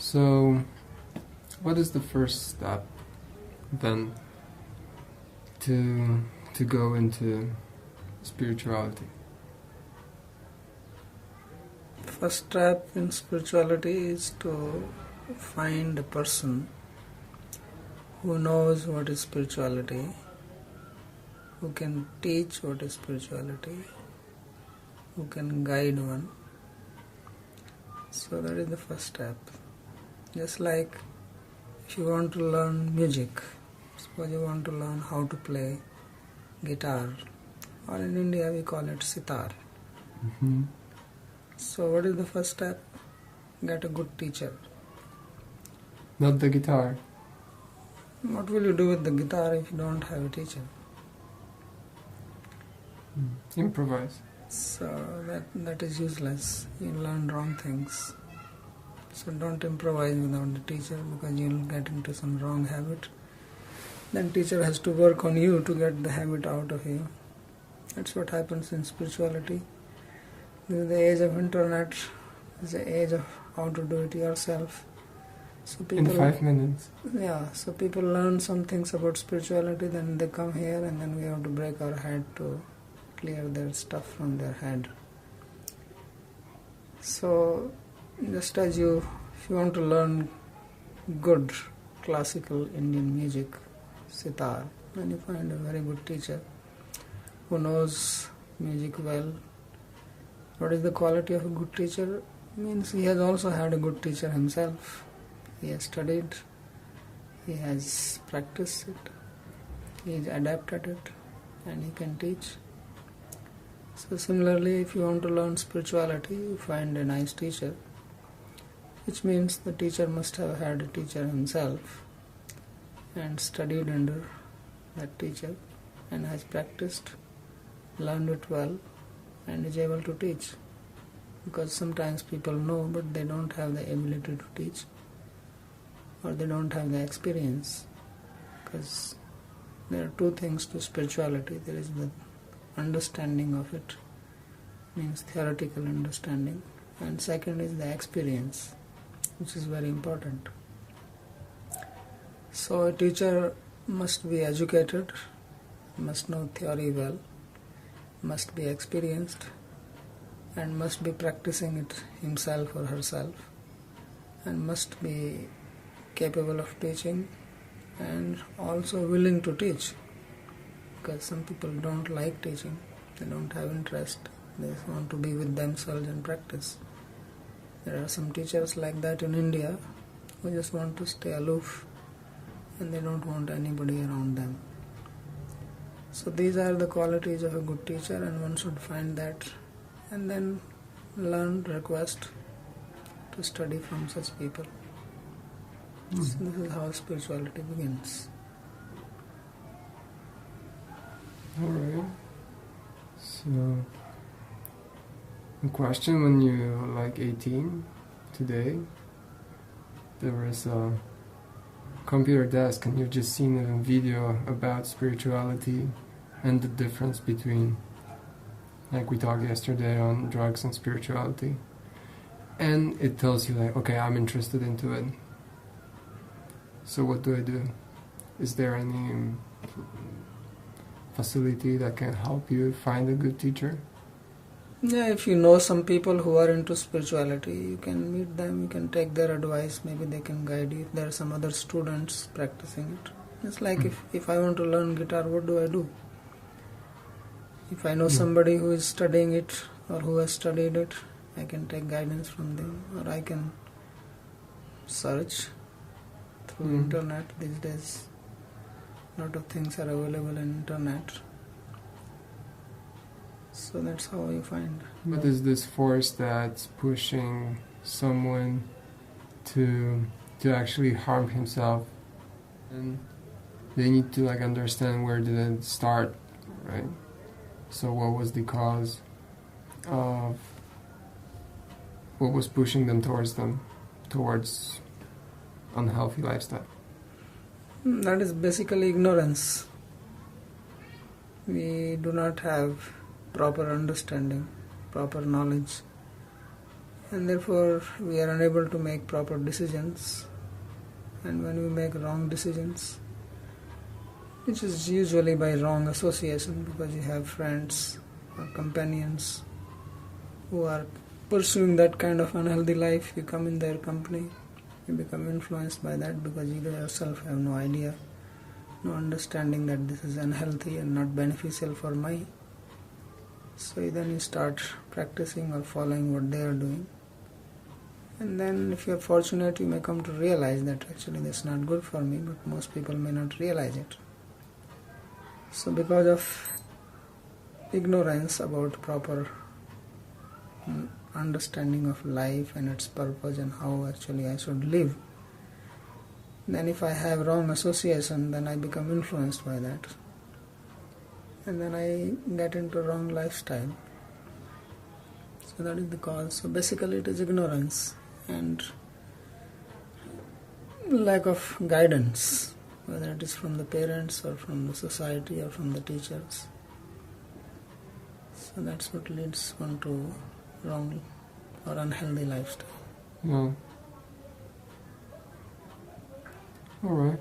So, what is the first step then to go into spirituality? First step in spirituality is to find a person who knows what is spirituality, who can teach what is spirituality, who can guide one. So that is the first step. Just like if you want to learn music, suppose you want to learn how to play guitar, or in India we call it sitar. Mm-hmm. So what is the first step? Get a good teacher. Not the guitar. What will you do with the guitar if you don't have a teacher? Improvise. So that is useless. You learn wrong things. So don't improvise without the teacher, because you'll get into some wrong habit. Then teacher has to work on you to get the habit out of you. That's what happens in spirituality. This is the age of internet. This is the age of how to do it yourself. So people, in 5 minutes. Yeah, so people learn some things about spirituality, then they come here and then we have to break our head to clear their stuff from their head. So just as if you want to learn good classical Indian music, sitar, then you find a very good teacher who knows music well. What is the quality of a good teacher? Means he has also had a good teacher himself. He has studied, he has practiced it, he has adapted it, and he can teach. So similarly, if you want to learn spirituality, you find a nice teacher, which means the teacher must have had a teacher himself and studied under that teacher and has practiced, learned it well, and is able to teach. Because sometimes people know but they don't have the ability to teach, or they don't have the experience. Because there are two things to spirituality. There is the understanding of it, means theoretical understanding, and second is the experience, which is very important. So a teacher must be educated, must know theory well, must be experienced, and must be practicing it himself or herself, and must be capable of teaching and also willing to teach. Because some people don't like teaching, they don't have interest, they just want to be with themselves and practice. There are some teachers like that in India who just want to stay aloof and they don't want anybody around them. So these are the qualities of a good teacher, and one should find that and then learn, request to study from such people. So this is how spirituality begins. Alright. So, a question: when you were like 18 today, there was a computer desk and you've just seen a video about spirituality and the difference between, like we talked yesterday on drugs and spirituality, and it tells you like, okay, I'm interested into it. So what do I do? Is there any facility that can help you find a good teacher? Yeah, if you know some people who are into spirituality, you can meet them, you can take their advice, maybe they can guide you. If there are some other students practicing it. It's like if I want to learn guitar, what do I do? If I know somebody who is studying it or who has studied it, I can take guidance from them, or I can search through internet. These days a lot of things are available in internet. So that's how you find. But is this force that's pushing someone to actually harm himself? And they need to like understand where did it start, right? So what was the cause of what was pushing them towards unhealthy lifestyle? That is basically ignorance. We do not have proper understanding, proper knowledge and therefore we are unable to make proper decisions. And when we make wrong decisions, which is usually by wrong association, because you have friends or companions who are pursuing that kind of unhealthy life, you come in their company, you become influenced by that because you yourself have no idea, no understanding that this is unhealthy and not beneficial for me. So then you start practicing or following what they are doing. And then if you are fortunate, you may come to realize that actually that's not good for me, but most people may not realize it. So because of ignorance about proper understanding of life and its purpose and how actually I should live, then if I have wrong association, then I become influenced by that. And then I get into wrong lifestyle. So that is the cause. So basically it is ignorance and lack of guidance, whether it is from the parents or from the society or from the teachers. So that's what leads one to wrong or unhealthy lifestyle. Yeah. Alright.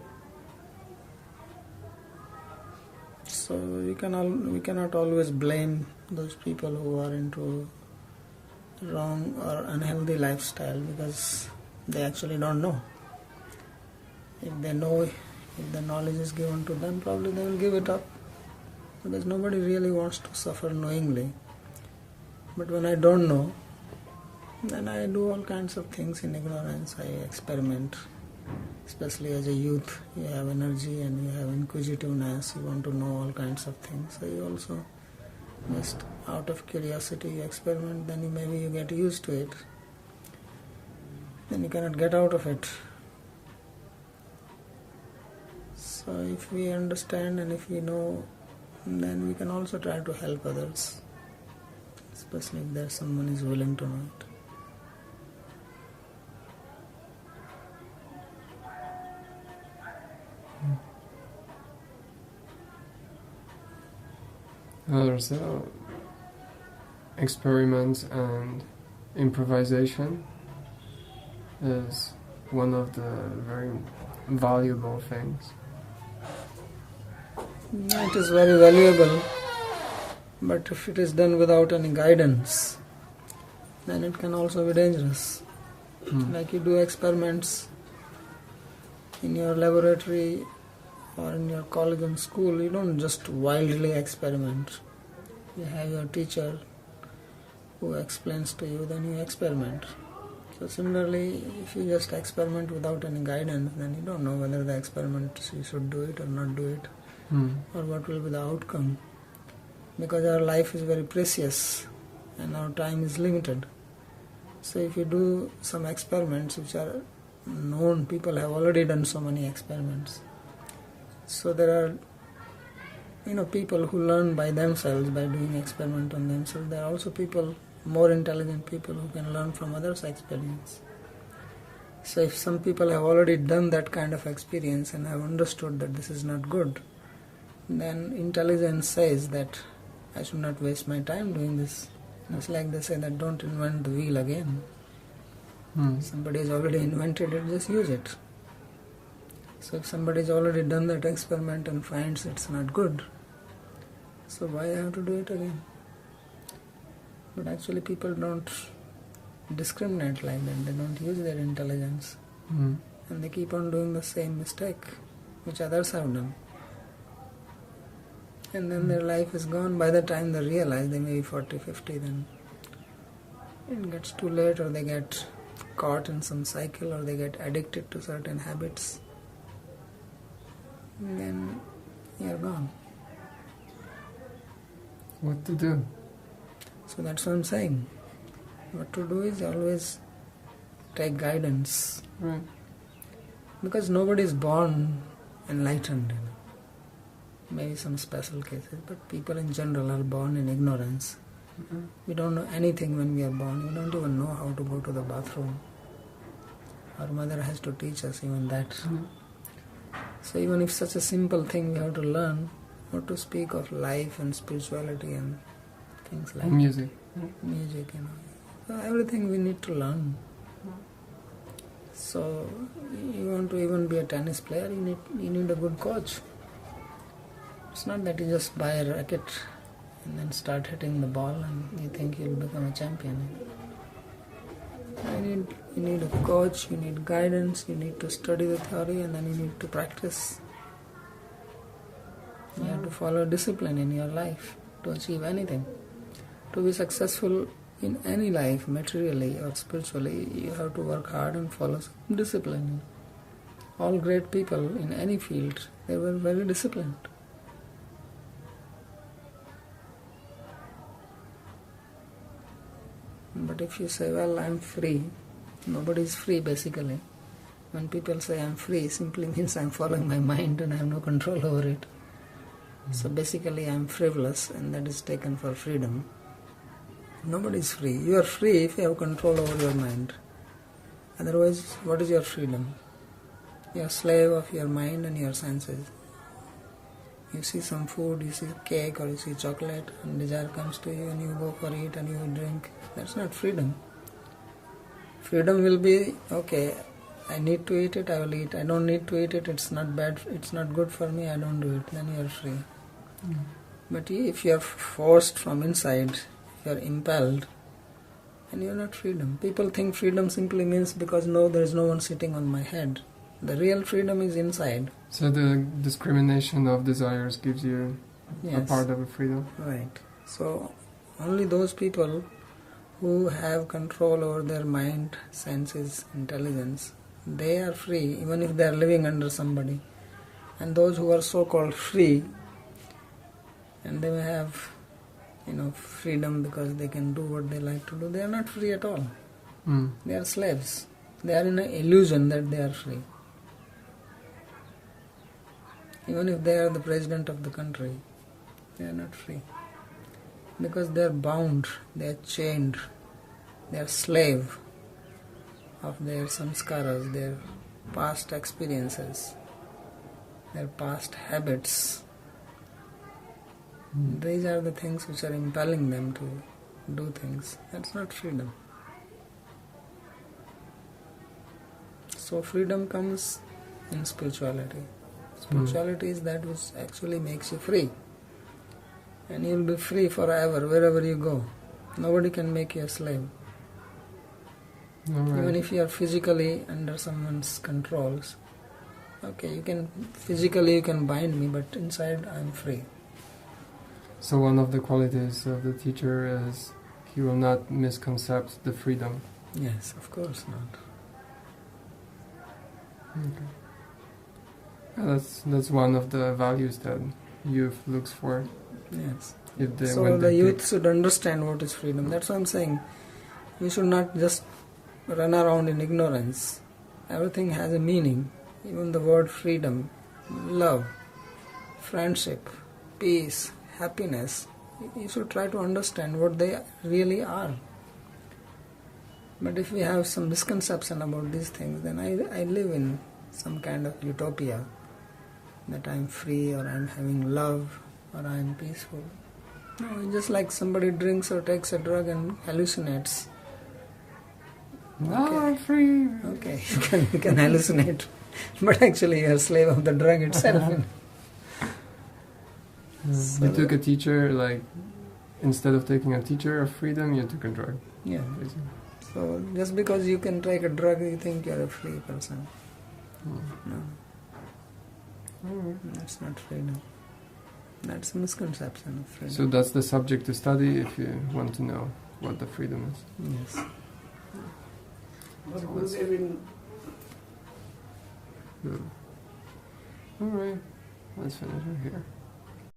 So we cannot always blame those people who are into wrong or unhealthy lifestyle because they actually don't know. If they know, if the knowledge is given to them, probably they will give it up, because nobody really wants to suffer knowingly. But when I don't know, then I do all kinds of things in ignorance. I experiment, especially as a youth. You have energy and you have inquisitiveness, you want to know all kinds of things. So you also just out of curiosity you experiment, then maybe you get used to it. Then you cannot get out of it. So if we understand and if we know, then we can also try to help others, especially if there's someone is willing to know it. There's experiments and improvisation is one of the very valuable things. It is very valuable, but if it is done without any guidance, then it can also be dangerous. Like you do experiments in your laboratory or in your college and school, you don't just wildly experiment. You have your teacher who explains to you, then you experiment. So similarly, if you just experiment without any guidance, then you don't know whether the experiment you should do it or not do it, or what will be the outcome. Because our life is very precious and our time is limited. So if you do some experiments which are known, people have already done so many experiments. So there are people who learn by themselves, by doing experiment on themselves. There are also people, more intelligent people, who can learn from others' experience. So if some people have already done that kind of experience and have understood that this is not good, then intelligence says that I should not waste my time doing this. It's like they say that don't invent the wheel again. Somebody has already invented it, just use it. So if somebody has already done that experiment and finds it's not good, so why I have to do it again? But actually people don't discriminate like that. They don't use their intelligence. And they keep on doing the same mistake which others have done. And then their life is gone. By the time they realize, they may be 40, 50, then it gets too late, or they get caught in some cycle, or they get addicted to certain habits. And then you're gone. What to do? So that's what I'm saying. What to do is always take guidance. Right. Because nobody is born enlightened. Maybe some special cases, but people in general are born in ignorance. We don't know anything when we are born. We don't even know how to go to the bathroom. Our mother has to teach us even that. So even if such a simple thing we have to learn, not to speak of life and spirituality and things like music. music, Everything we need to learn. So you want to even be a tennis player, you need a good coach. It's not that you just buy a racket and then start hitting the ball and you think you'll become a champion. You need a coach, you need guidance, you need to study the theory and then you need to practice. You have to follow discipline in your life to achieve anything. To be successful in any life, materially or spiritually, you have to work hard and follow some discipline. All great people in any field, they were very disciplined. But if you say, well, I'm free, nobody is free basically. When people say I'm free, simply means I'm following my mind and I have no control over it. So basically I'm frivolous and that is taken for freedom. Nobody is free. You are free if you have control over your mind. Otherwise, what is your freedom? You are a slave of your mind and your senses. You see some food, you see cake or you see chocolate and desire comes to you and you go for it and you drink. That's not freedom. Freedom will be, okay, I need to eat it, I will eat. I don't need to eat it, it's not bad, it's not good for me, I don't do it. Then you are free. But if you are forced from inside, you are impelled, and you are not freedom. People think freedom simply means because there is no one sitting on my head. The real freedom is inside. So the discrimination of desires gives you a part of a freedom? Right. So only those people who have control over their mind, senses, intelligence, they are free, even if they are living under somebody. And those who are so-called free, and they may have freedom because they can do what they like to do, they are not free at all. They are slaves. They are in an illusion that they are free. Even if they are the president of the country, they are not free. Because they are bound, they are chained, they are slave of their samskaras, their past experiences, their past habits. These are the things which are impelling them to do things. That's not freedom. So freedom comes in spirituality. Spirituality is that which actually makes you free. And you will be free forever, wherever you go. Nobody can make you a slave. Right. Even if you are physically under someone's controls, okay, you can bind me, but inside I am free. So one of the qualities of the teacher is he will not misconcept the freedom. Yes, of course not. Okay. Yeah, that's one of the values that youth looks for. Yes. So the youth should understand what is freedom. That's what I'm saying. We should not just run around in ignorance. Everything has a meaning. Even the word freedom, love, friendship, peace, happiness. You should try to understand what they really are. But if we have some misconception about these things, then I live in some kind of utopia that I'm free or I'm having love or I'm peaceful. No, it's just like somebody drinks or takes a drug and hallucinates. No, okay. I'm free. Okay, you can hallucinate, but actually you're a slave of the drug itself. You took a teacher, like, instead of taking a teacher of freedom, you took a drug. Yeah. Basically. So just because you can take a drug, you think you're a free person. No. That's not freedom. That's a misconception of freedom. So that's the subject to study if you want to know what the freedom is. Yes. But who's even... Alright, let's finish it here.